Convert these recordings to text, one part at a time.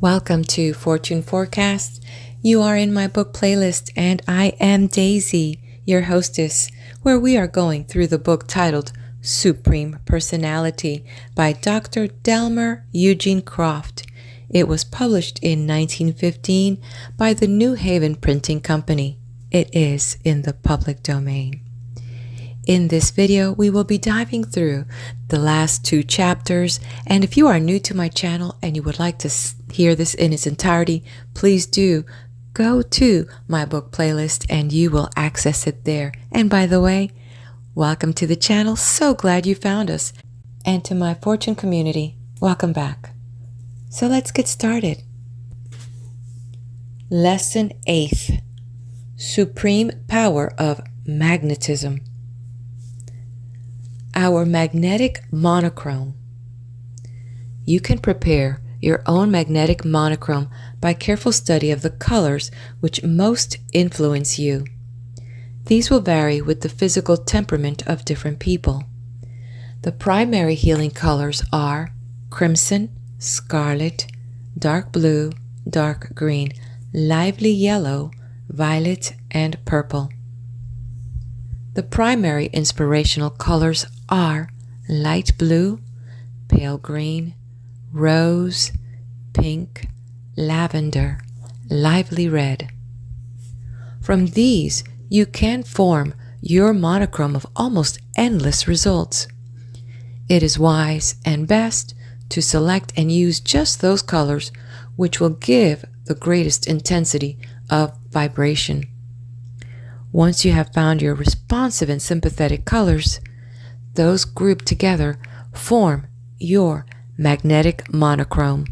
Welcome to Fortune Forecast. You are in my book playlist, and I am Daisy, your hostess, where we are going through the book titled Supreme Personality by Dr. Delmer Eugene Croft. It was published in 1915 by the New Haven Printing Company. It is in the public domain. In this video, we will be diving through the last 2 chapters, and if you are new to my channel and you would like to hear this in its entirety, please do go to my book playlist and you will access it there. And by the way, welcome to the channel. So glad you found us. And to my Fortune community, welcome back. So let's get started. Lesson 8. Supreme Power of Magnetism. Our magnetic monochrome. You can prepare your own magnetic monochrome by careful study of the colors which most influence you. These will vary with the physical temperament of different people. The primary healing colors are crimson, scarlet, dark blue, dark green, lively yellow, violet, and purple. The primary inspirational colors are light blue, pale green, rose, pink, lavender, lively red. From these, you can form your monochrome of almost endless results. It is wise and best to select and use just those colors which will give the greatest intensity of vibration. Once you have found your responsive and sympathetic colors, those grouped together form your magnetic monochrome.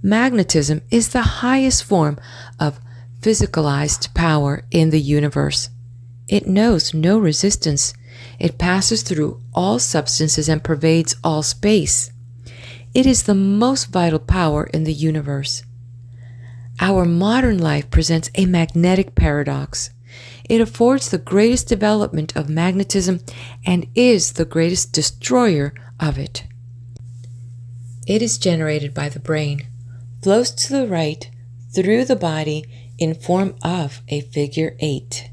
Magnetism is the highest form of physicalized power in the universe. It knows no resistance. It passes through all substances and pervades all space. It is the most vital power in the universe. Our modern life presents a magnetic paradox. It affords the greatest development of magnetism and is the greatest destroyer of it. It is generated by the brain, flows to the right through the body in form of a figure 8.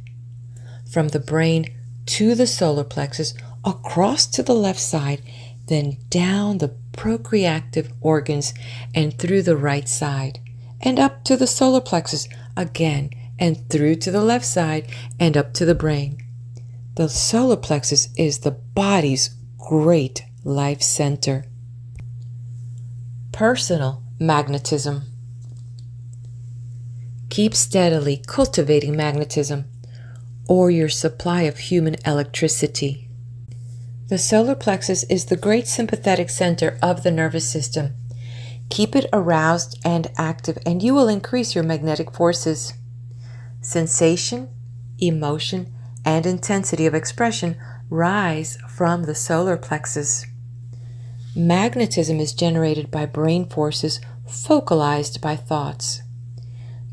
From the brain to the solar plexus, across to the left side, then down the procreative organs and through the right side, and up to the solar plexus again, and through to the left side and up to the brain. The solar plexus is the body's great life center. Personal magnetism. Keep steadily cultivating magnetism, or your supply of human electricity. The solar plexus is the great sympathetic center of the nervous system. Keep it aroused and active, and you will increase your magnetic forces. Sensation, emotion, and intensity of expression rise from the solar plexus. Magnetism is generated by brain forces focalized by thoughts.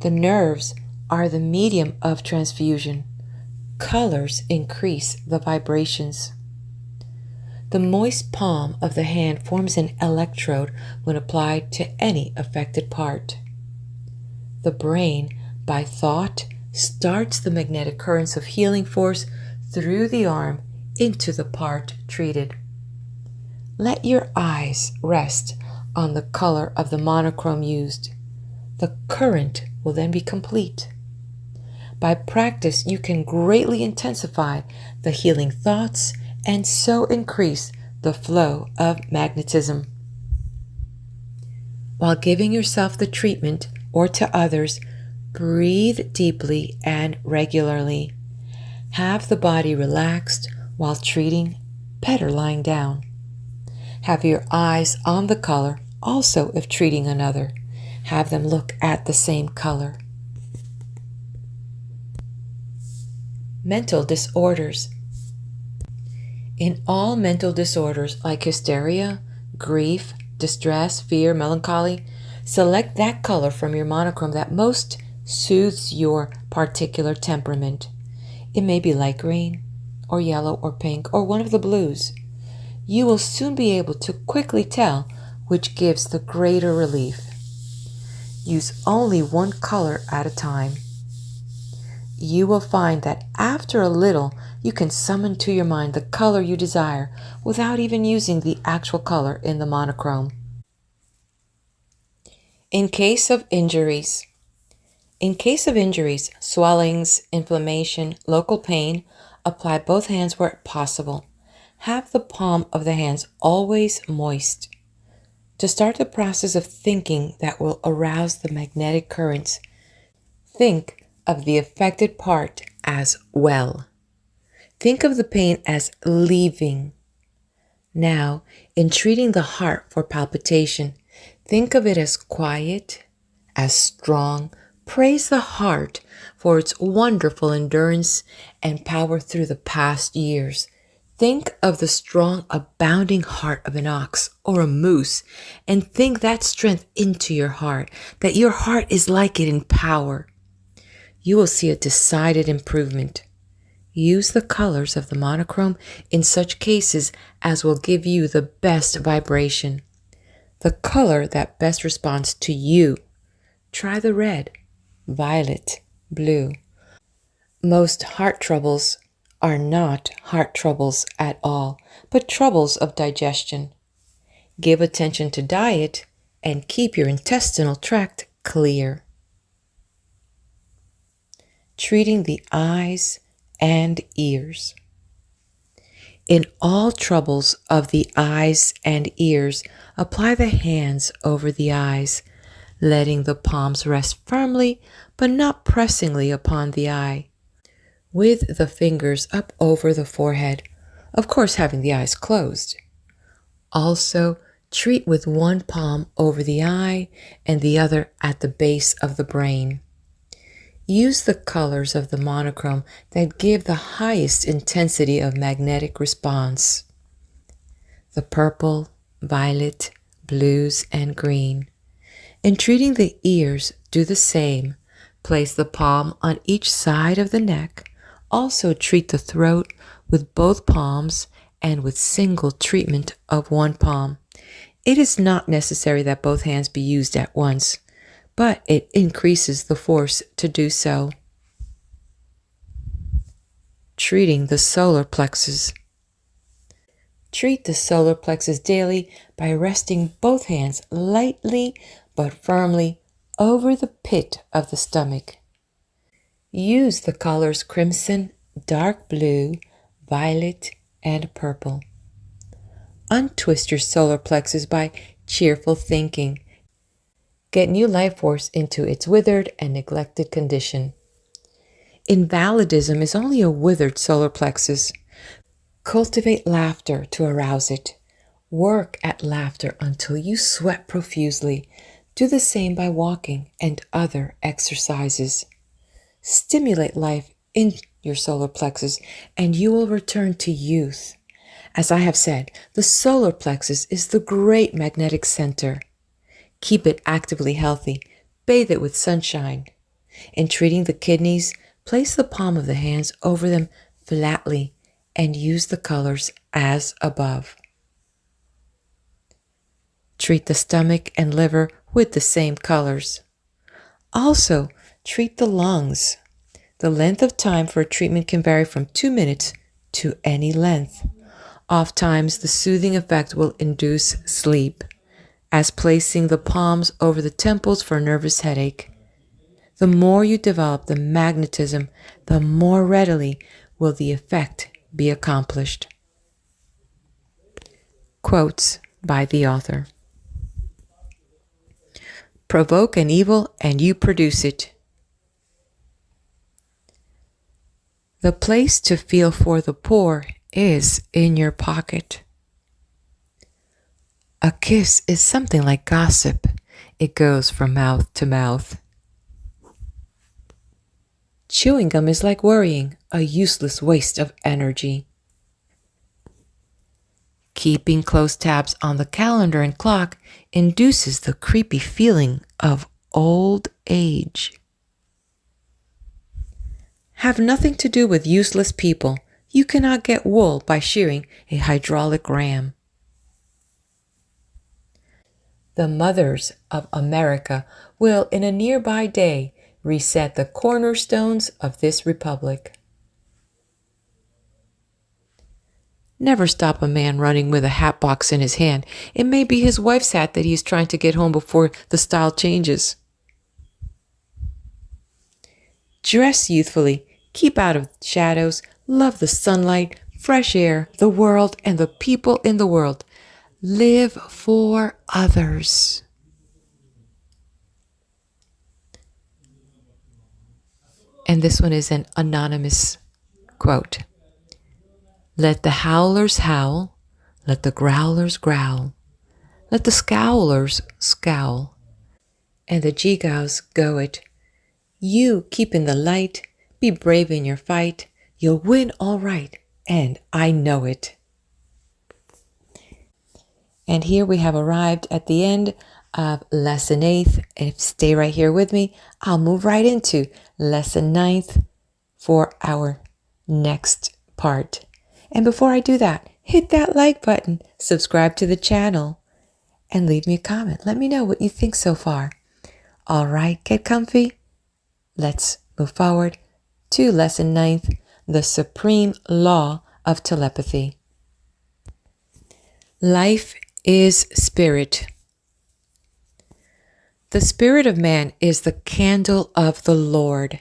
The nerves are the medium of transfusion. Colors increase the vibrations. The moist palm of the hand forms an electrode when applied to any affected part. The brain, by thought, starts the magnetic currents of healing force through the arm into the part treated. Let your eyes rest on the color of the monochrome used. The current will then be complete. By practice, you can greatly intensify the healing thoughts and so increase the flow of magnetism. While giving yourself the treatment or to others, breathe deeply and regularly. Have the body relaxed while treating, better lying down. Have your eyes on the color, also if treating another. Have them look at the same color. Mental disorders. In all mental disorders like hysteria, grief, distress, fear, melancholy, select that color from your monochrome that most soothes your particular temperament. It may be light green, or yellow, or pink, or one of the blues. You will soon be able to quickly tell which gives the greater relief. Use only one color at a time. You will find that after a little, you can summon to your mind the color you desire without even using the actual color in the monochrome. In case of injuries, swellings, inflammation, local pain, apply both hands where possible. Have the palm of the hands always moist. To start the process of thinking that will arouse the magnetic currents, think of the affected part as well. Think of the pain as leaving. Now, in treating the heart for palpitation, think of it as quiet, as strong. Praise the heart for its wonderful endurance and power through the past years. Think of the strong, abounding heart of an ox or a moose, and think that strength into your heart, that your heart is like it in power. You will see a decided improvement. Use the colors of the monochrome in such cases as will give you the best vibration, the color that best responds to you. Try the red, violet, blue. Most heart troubles are not heart troubles at all, but troubles of digestion. Give attention to diet and keep your intestinal tract clear. Treating the eyes and ears. In all troubles of the eyes and ears, apply the hands over the eyes, letting the palms rest firmly but not pressingly upon the eye, with the fingers up over the forehead, of course having the eyes closed. Also, treat with one palm over the eye and the other at the base of the brain. Use the colors of the monochrome that give the highest intensity of magnetic response. The purple, violet, blues, and green. In treating the ears, do the same. Place the palm on each side of the neck. Also treat the throat with both palms and with single treatment of one palm. It is not necessary that both hands be used at once, but it increases the force to do so. Treating the solar plexus. Treat the solar plexus daily by resting both hands lightly but firmly over the pit of the stomach. Use the colors crimson, dark blue, violet, and purple. Untwist your solar plexus by cheerful thinking. Get new life force into its withered and neglected condition. Invalidism is only a withered solar plexus. Cultivate laughter to arouse it. Work at laughter until you sweat profusely. Do the same by walking and other exercises. Stimulate life in your solar plexus and you will return to youth. As I have said, the solar plexus is the great magnetic center. Keep it actively healthy. Bathe it with sunshine. In treating the kidneys, place the palm of the hands over them flatly and use the colors as above. Treat the stomach and liver with the same colors. Also, treat the lungs. The length of time for a treatment can vary from 2 minutes to any length. Oftentimes, the soothing effect will induce sleep, as placing the palms over the temples for a nervous headache. The more you develop the magnetism, the more readily will the effect be accomplished. Quotes by the author. Provoke an evil and you produce it. The place to feel for the poor is in your pocket. A kiss is something like gossip. It goes from mouth to mouth. Chewing gum is like worrying, a useless waste of energy. Keeping close tabs on the calendar and clock induces the creepy feeling of old age. Have nothing to do with useless people. You cannot get wool by shearing a hydraulic ram. The mothers of America will in a nearby day reset the cornerstones of this republic. Never stop a man running with a hat box in his hand. It may be his wife's hat that he is trying to get home before the style changes. Dress youthfully, keep out of shadows, love the sunlight, fresh air, the world, and the people in the world. Live for others. And this one is an anonymous quote. Let the howlers howl, let the growlers growl, let the scowlers scowl, and the gigows go it. You keep in the light, be brave in your fight, you'll win all right, and I know it. And here we have arrived at the end of Lesson 8. If stay right here with me, I'll move right into Lesson 9 for our next part. And before I do that, hit that like button, subscribe to the channel, and leave me a comment. Let me know what you think so far. All right, get comfy. Let's move forward to Lesson 9, the Supreme Law of Telepathy. Life is spirit. The spirit of man is the candle of the Lord.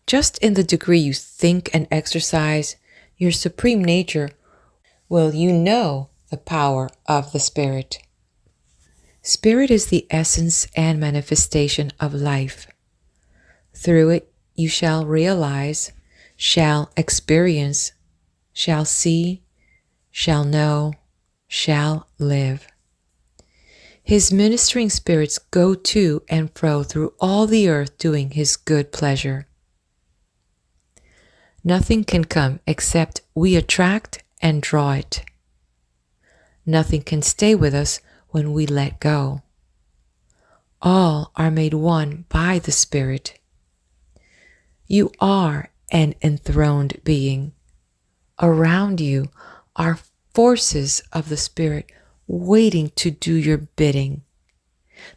Just in the degree you think and exercise your supreme nature, will you know the power of the Spirit. Spirit is the essence and manifestation of life. Through it you shall realize, shall experience, shall see, shall know, shall live. His ministering spirits go to and fro through all the earth doing his good pleasure. Nothing can come except we attract and draw it. Nothing can stay with us when we let go. All are made one by the Spirit. You are an enthroned being. Around you are forces of the Spirit waiting to do your bidding.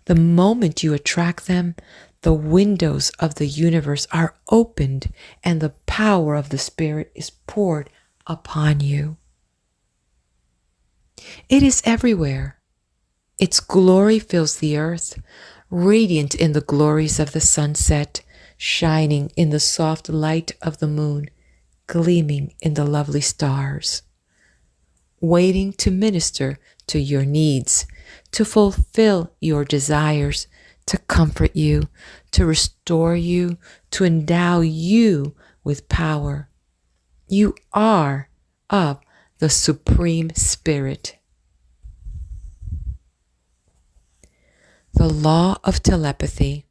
The moment you attract them, the windows of the universe are opened and the power of the Spirit is poured upon you. It is everywhere. Its glory fills the earth, radiant in the glories of the sunset, shining in the soft light of the moon, gleaming in the lovely stars, waiting to minister to your needs, to fulfill your desires, to comfort you, to restore you, to endow you with power. You are of the Supreme Spirit. The law of telepathy.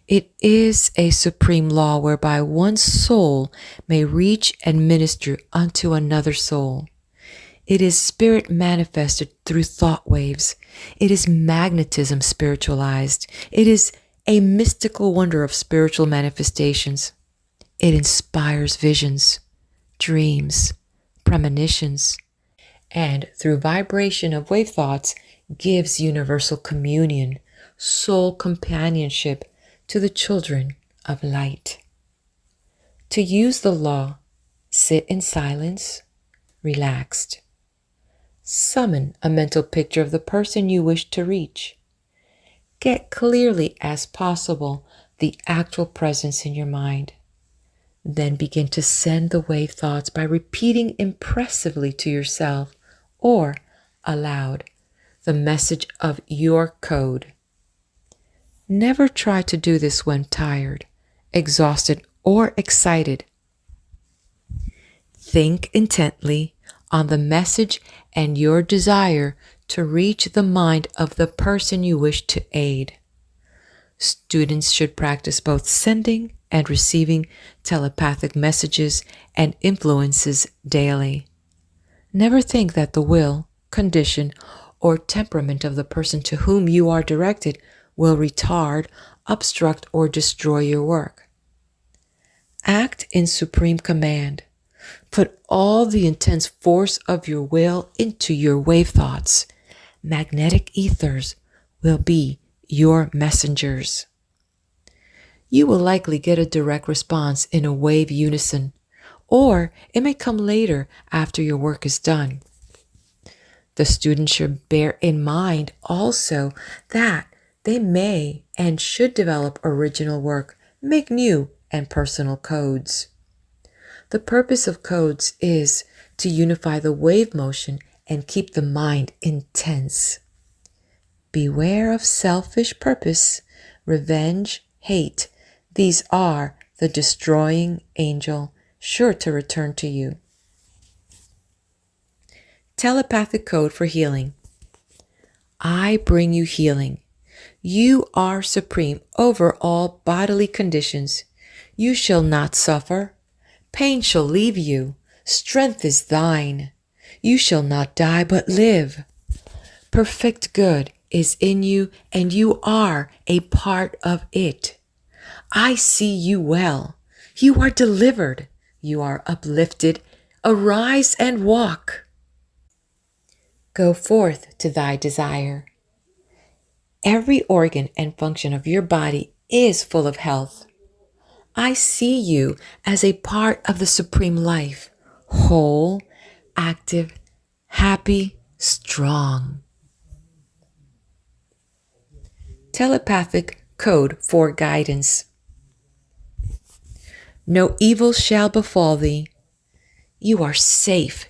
It is a supreme law whereby one soul may reach and minister unto another soul. It is spirit manifested through thought waves. It is magnetism spiritualized. It is a mystical wonder of spiritual manifestations. It inspires visions, dreams, premonitions, and through vibration of wave thoughts gives universal communion, soul companionship to the children of light. To use the law, sit in silence, relaxed. Summon a mental picture of the person you wish to reach. Get clearly as possible the actual presence in your mind. Then begin to send the wave thoughts by repeating impressively to yourself or aloud the message of your code. Never try to do this when tired, exhausted, or excited. Think intently on the message and your desire to reach the mind of the person you wish to aid. Students should practice both sending and receiving telepathic messages and influences daily. Never think that the will, condition, or temperament of the person to whom you are directed will retard, obstruct, or destroy your work. Act in supreme command. Put all the intense force of your will into your wave thoughts. magnetic ethers will be your messengers. You will likely get a direct response in a wave unison, or it may come later after your work is done. The student should bear in mind also that they may and should develop original work, make new and personal codes. The purpose of codes is to unify the wave motion and keep the mind intense. Beware of selfish purpose, revenge, hate. These are the destroying angel, sure to return to you. Telepathic code for healing. I bring you healing. You are supreme over all bodily conditions. You shall not suffer. Pain shall leave you. Strength is thine. You shall not die but live. Perfect good is in you, and you are a part of it. I see you well. You are delivered. You are uplifted. Arise and walk. Go forth to thy desire. Every organ and function of your body is full of health. I see you as a part of the supreme life, whole, active, happy, strong. Telepathic code for guidance. No evil shall befall thee. You are safe.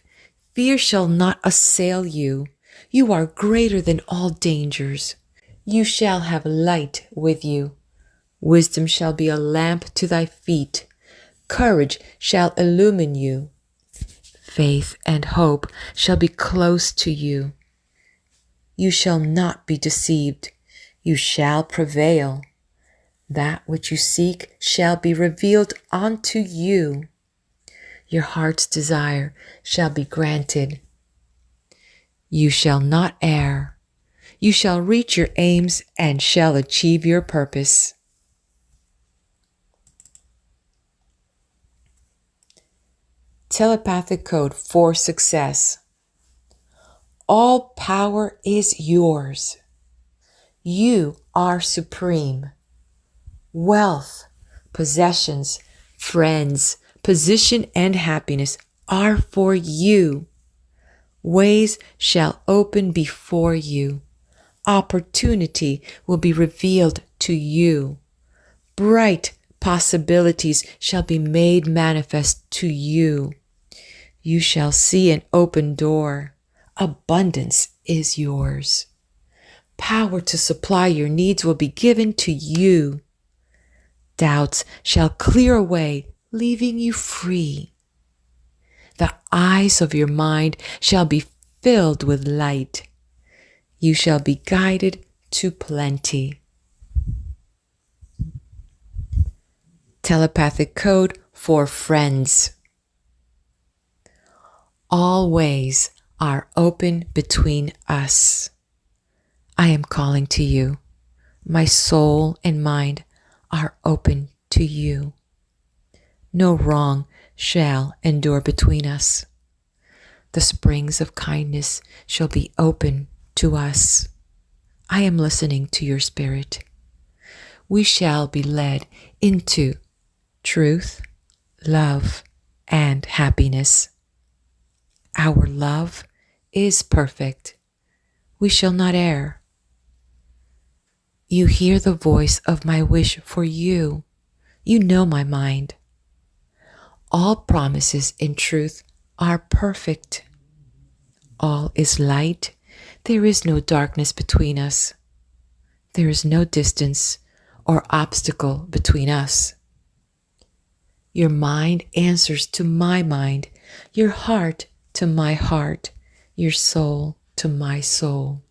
Fear shall not assail you. You are greater than all dangers. You shall have light with you. Wisdom shall be a lamp to thy feet. Courage shall illumine you. Faith and hope shall be close to you. You shall not be deceived. You shall prevail. That which you seek shall be revealed unto you. Your heart's desire shall be granted. You shall not err. You shall reach your aims and shall achieve your purpose. Telepathic code for success. All power is yours. You are supreme. Wealth, possessions, friends, position, and happiness are for you. Ways shall open before you. Opportunity will be revealed to you. Bright possibilities shall be made manifest to you. You shall see an open door. Abundance is yours. Power to supply your needs will be given to you. Doubts shall clear away, leaving you free. The eyes of your mind shall be filled with light. You shall be guided to plenty. Telepathic code for friends. All ways are open between us. I am calling to you. My soul and mind are open to you. No wrong shall endure between us. The springs of kindness shall be open to us. I am listening to your spirit. We shall be led into truth, love, and happiness. Our love is perfect. We shall not err. You hear the voice of my wish for you. You know my mind. All promises in truth are perfect. All is light. There is no darkness between us. There is no distance or obstacle between us. Your mind answers to my mind, your heart to my heart, your soul to my soul.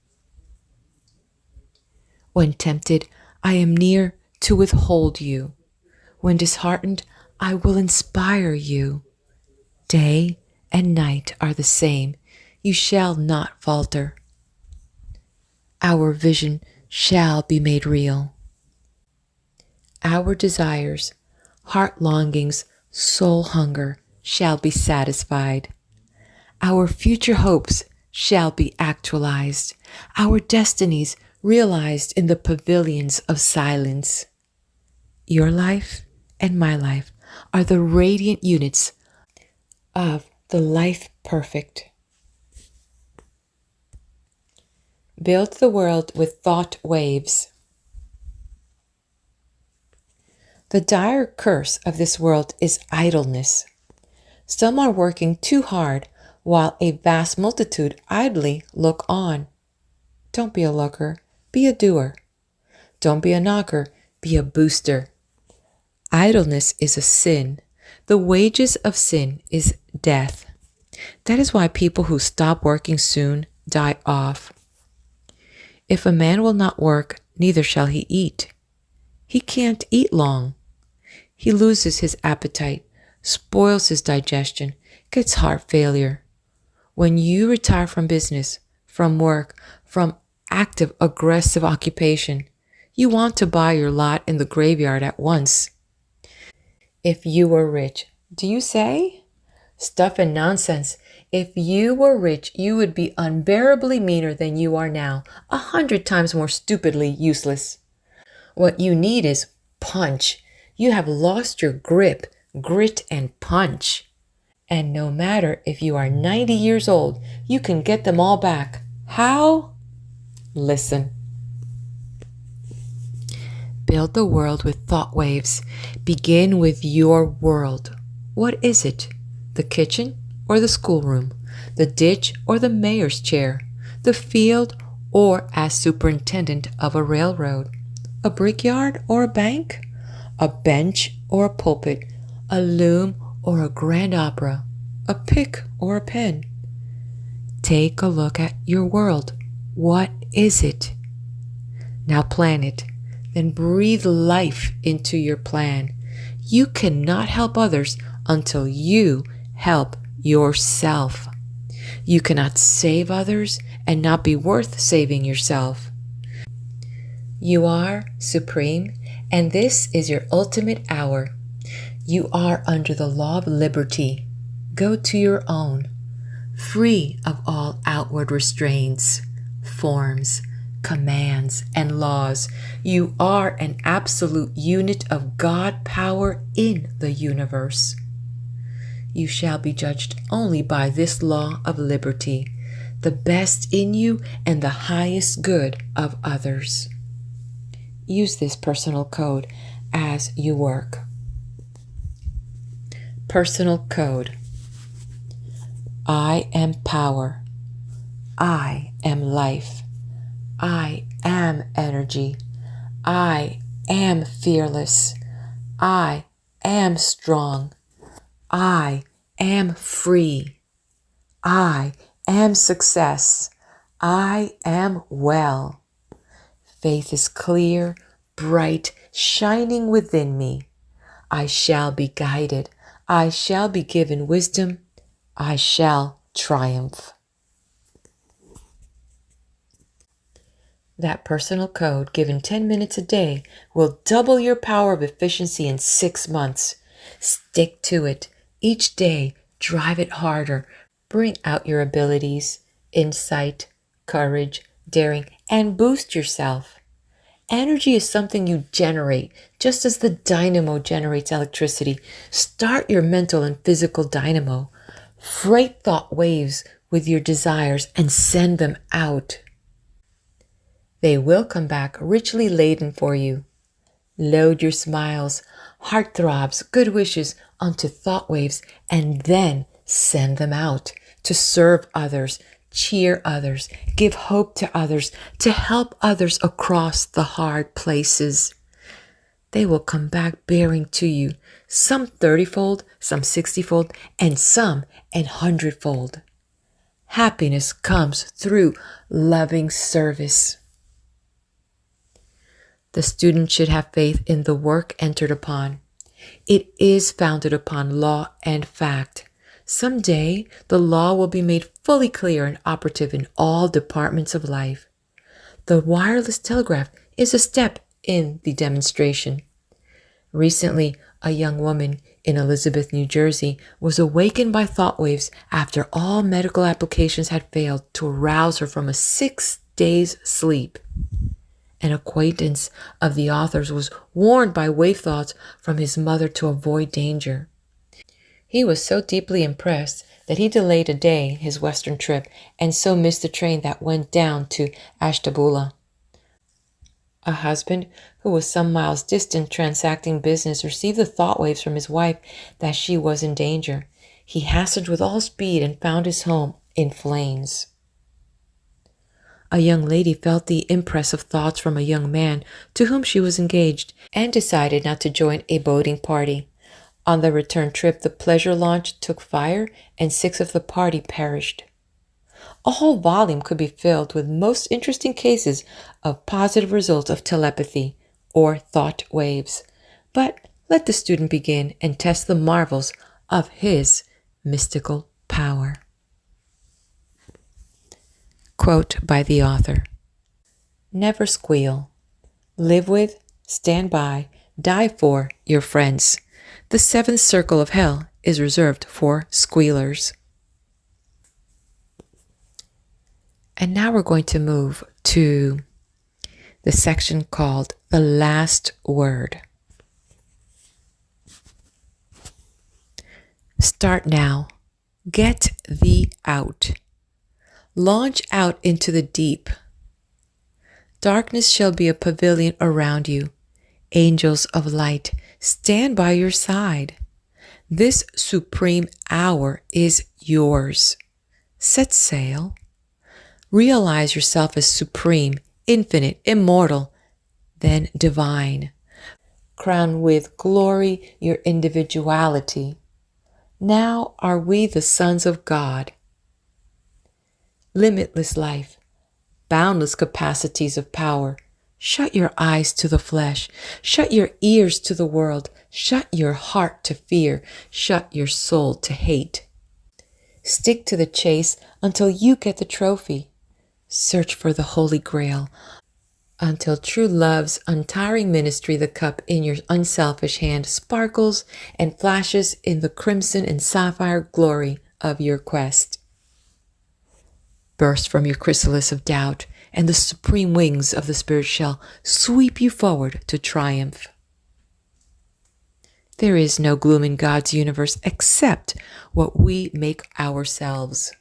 When tempted, I am near to withhold you. When disheartened, I will inspire you. Day and night are the same. You shall not falter. Our vision shall be made real. Our desires, heart longings, soul hunger shall be satisfied. Our future hopes shall be actualized, our destinies realized in the pavilions of silence. Your life and my life are the radiant units of the life perfect. Build the world with thought waves. The dire curse of this world is idleness. Some are working too hard, while a vast multitude idly look on. Don't be a looker, be a doer. Don't be a knocker, be a booster. Idleness is a sin. The wages of sin is death. That is why people who stop working soon die off. If a man will not work, neither shall he eat. He can't eat long. He loses his appetite, spoils his digestion, gets heart failure. When you retire from business, from work, from active, aggressive occupation, you want to buy your lot in the graveyard at once. If you were rich, do you say? Stuff and nonsense. If you were rich, you would be unbearably meaner than you are now, 100 times more stupidly useless. What you need is punch. You have lost your grip, grit, and punch. And no matter if you are 90 years old, you can get them all back. How? Listen. Build the world with thought waves. Begin with your world. What is it? The kitchen or the schoolroom? The ditch or the mayor's chair? The field or as superintendent of a railroad? A brickyard or a bank? A bench or a pulpit? A loom or a grand opera? A pick or a pen? Take a look at your world. What is it? Now plan it. Then breathe life into your plan. You cannot help others until you help yourself. You cannot save others and not be worth saving yourself. You are supreme, and this is your ultimate hour. You are under the law of liberty. Go to your own, free of all outward restraints, forms, commands, and laws. You are an absolute unit of God power in the universe. You shall be judged only by this law of liberty, the best in you and the highest good of others. Use this personal code as you work. Personal code. I am power. I am life. I am energy. I am fearless. I am strong. I am free. I am success. I am well. Faith is clear, bright, shining within me. I shall be guided. I shall be given wisdom. I shall triumph. That personal code, given 10 minutes a day, will double your power of efficiency in 6 months. Stick to it. Each day, drive it harder. Bring out your abilities, insight, courage, daring, and boost yourself. Energy is something you generate, just as the dynamo generates electricity. Start your mental and physical dynamo. Freight thought waves with your desires and send them out. They will come back richly laden for you. Load your smiles, heart throbs, good wishes onto thought waves and then send them out to serve others, cheer others, give hope to others, to help others across the hard places. They will come back bearing to you, some 30-fold, some 60-fold, and some 100-fold. Happiness comes through loving service. The student should have faith in the work entered upon. It is founded upon law and fact. Someday, the law will be made fully clear and operative in all departments of life. The wireless telegraph is a step in the demonstration. Recently, a young woman in Elizabeth, New Jersey, was awakened by thought waves after all medical applications had failed to arouse her from a 6 days' sleep. An acquaintance of the author's was warned by wave thoughts from his mother to avoid danger. He was so deeply impressed that he delayed a day his western trip and so missed the train that went down to Ashtabula. A husband who was some miles distant transacting business received the thought waves from his wife that she was in danger. He hastened with all speed and found his home in flames. A young lady felt the impress of thoughts from a young man to whom she was engaged and decided not to join a boating party. On the return trip, the pleasure launch took fire and 6 of the party perished. A whole volume could be filled with most interesting cases of positive results of telepathy or thought waves. But let the student begin and test the marvels of his mystical power. Quote by the author: "Never squeal. Live with, stand by, die for your friends. The 7th circle of hell is reserved for squealers." And now we're going to move to the section called The Last Word. Start now. Get thee out. Launch out into the deep. Darkness shall be a pavilion around you. Angels of light, stand by your side. This supreme hour is yours. Set sail. Realize yourself as supreme, infinite, immortal, then divine. Crown with glory your individuality. Now are we the sons of God. Limitless life, boundless capacities of power. Shut your eyes to the flesh. Shut your ears to the world. Shut your heart to fear. Shut your soul to hate. Stick to the chase until you get the trophy. Search for the Holy Grail until true love's untiring ministry, the cup in your unselfish hand, sparkles and flashes in the crimson and sapphire glory of your quest. Burst from your chrysalis of doubt, and the supreme wings of the Spirit shall sweep you forward to triumph. There is no gloom in God's universe except what we make ourselves.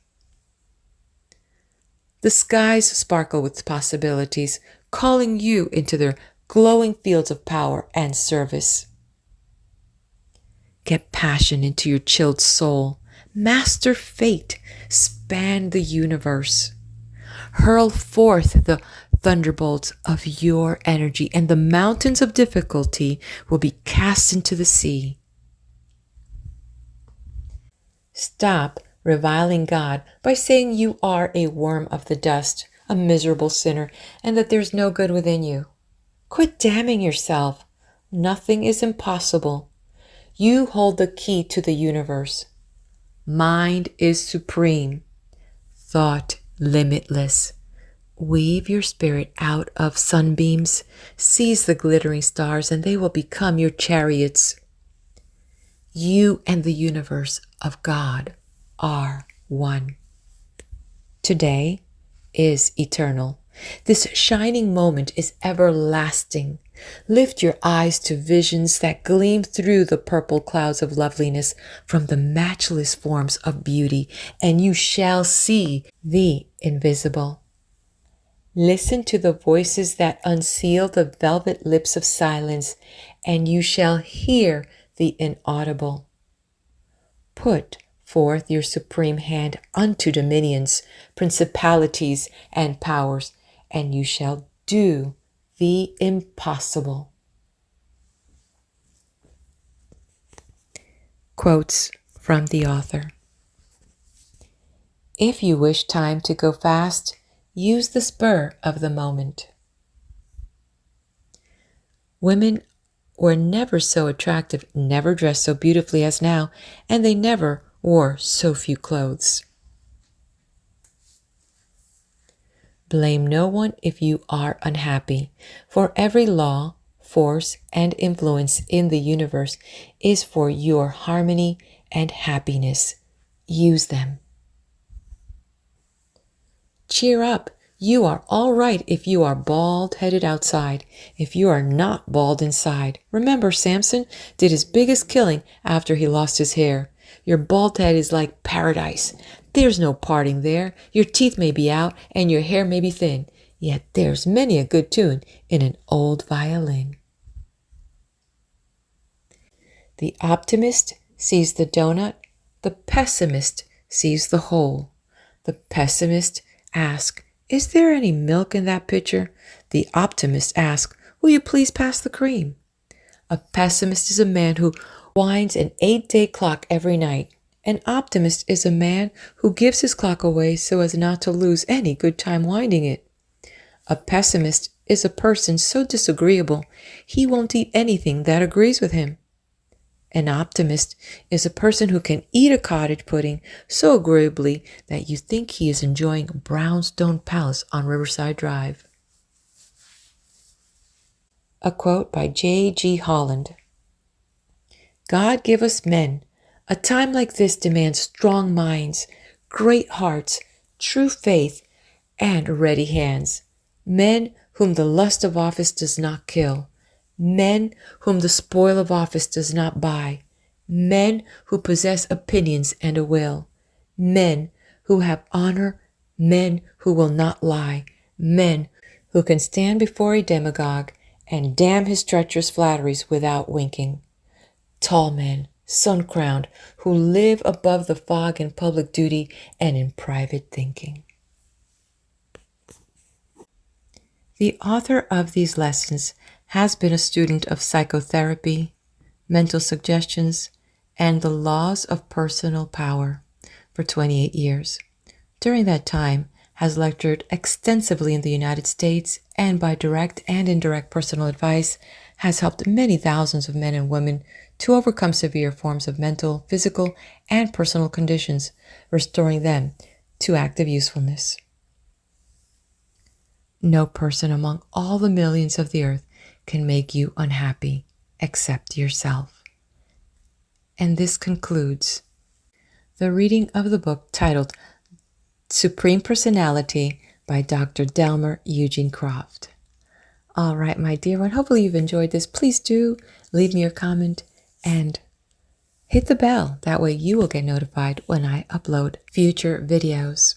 The skies sparkle with possibilities, calling you into their glowing fields of power and service. Get passion into your chilled soul. Master fate. Span the universe. Hurl forth the thunderbolts of your energy, and the mountains of difficulty will be cast into the sea. Stop reviling God by saying you are a worm of the dust, a miserable sinner, and that there's no good within you. Quit damning yourself. Nothing is impossible. You hold the key to the universe. Mind is supreme. Thought limitless. Weave your spirit out of sunbeams. Seize the glittering stars, and they will become your chariots. You and the universe of God are one. Today is eternal. This shining moment is everlasting. Lift your eyes to visions that gleam through the purple clouds of loveliness from the matchless forms of beauty, and you shall see the invisible. Listen to the voices that unseal the velvet lips of silence, and you shall hear the inaudible. Put forth your supreme hand unto dominions, principalities, and powers, and you shall do the impossible. Quotes from the author. If you wish time to go fast, use the spur of the moment. Women were never so attractive, never dressed so beautifully as now, and they never wore so few clothes. Blame no one if you are unhappy. For every law, force, and influence in the universe is for your harmony and happiness. Use them. Cheer up. You are all right if you are bald-headed outside, if you are not bald inside. Remember, Samson did his biggest killing after he lost his hair. Your bald head is like paradise. There's no parting there. Your teeth may be out and your hair may be thin, yet there's many a good tune in an old violin. The optimist sees the donut. The pessimist sees the hole. The pessimist asks, "Is there any milk in that pitcher?" The optimist asks, "Will you please pass the cream?" A pessimist is a man who winds an 8-day clock every night. An optimist is a man who gives his clock away so as not to lose any good time winding it. A pessimist is a person so disagreeable he won't eat anything that agrees with him. An optimist is a person who can eat a cottage pudding so agreeably that you think he is enjoying a brownstone palace on Riverside Drive. A quote by J.G. Holland. God give us men. A time like this demands strong minds, great hearts, true faith, and ready hands. Men whom the lust of office does not kill. Men whom the spoil of office does not buy. Men who possess opinions and a will. Men who have honor. Men who will not lie. Men who can stand before a demagogue and damn his treacherous flatteries without winking. Tall men, sun-crowned, who live above the fog in public duty and in private thinking. The author of these lessons has been a student of psychotherapy, mental suggestions, and the laws of personal power for 28 years. During that time, has lectured extensively in the United States and by direct and indirect personal advice has helped many thousands of men and women to overcome severe forms of mental, physical, and personal conditions, restoring them to active usefulness. No person among all the millions of the earth can make you unhappy except yourself. And this concludes the reading of the book titled Supreme Personality by Dr. Delmer Eugene Croft. All right, my dear one, hopefully you've enjoyed this. Please do leave me your comment and hit the bell. That way you will get notified when I upload future videos.